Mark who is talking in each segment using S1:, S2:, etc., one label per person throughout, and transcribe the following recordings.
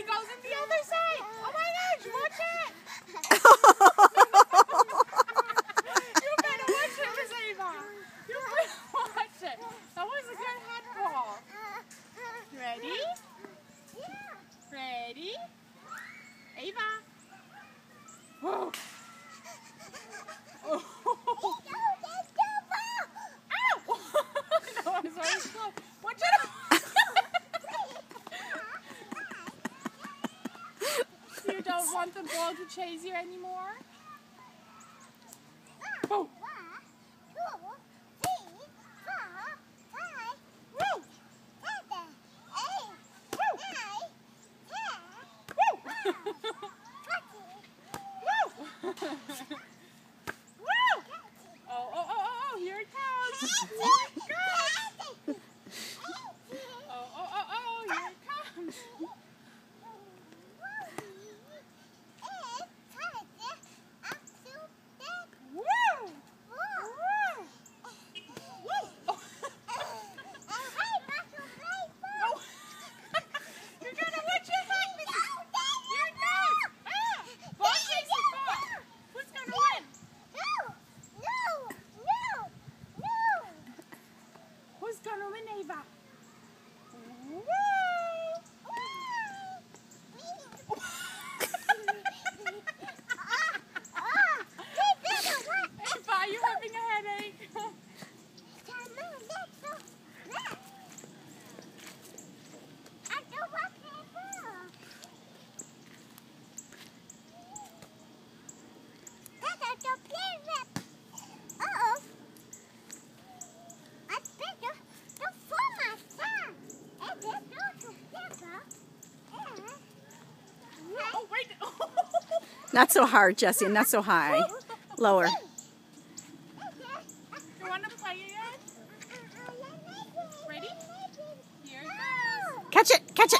S1: goes in the other side. Oh my gosh, watch it. You better watch it, Miss Ava. You better watch it. That was a good head ball. Ready? Ready? Ava. Whoa. Oh. Ow! No, I'm sorry. Slow. Watch it. You don't want the ball to chase you anymore? Oh. Oh, here it comes. Here it comes. Oh, here it comes. Who's gonna win, Ava? Ava, are you having a headache? Oh, wait.
S2: Not so hard, Jessie. Not so high. Lower.
S1: You want to play again? Ready? Here it goes.
S2: Catch it. Catch it.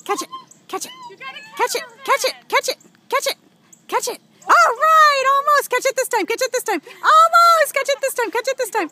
S2: Catch it. Catch it.
S1: You gotta
S2: Catch it.
S1: her
S2: Catch it.
S1: head.
S2: Catch it. Catch it. Catch it. All right. Almost. Catch it this time. Catch it this time. Almost. Catch it this time. Catch it this time.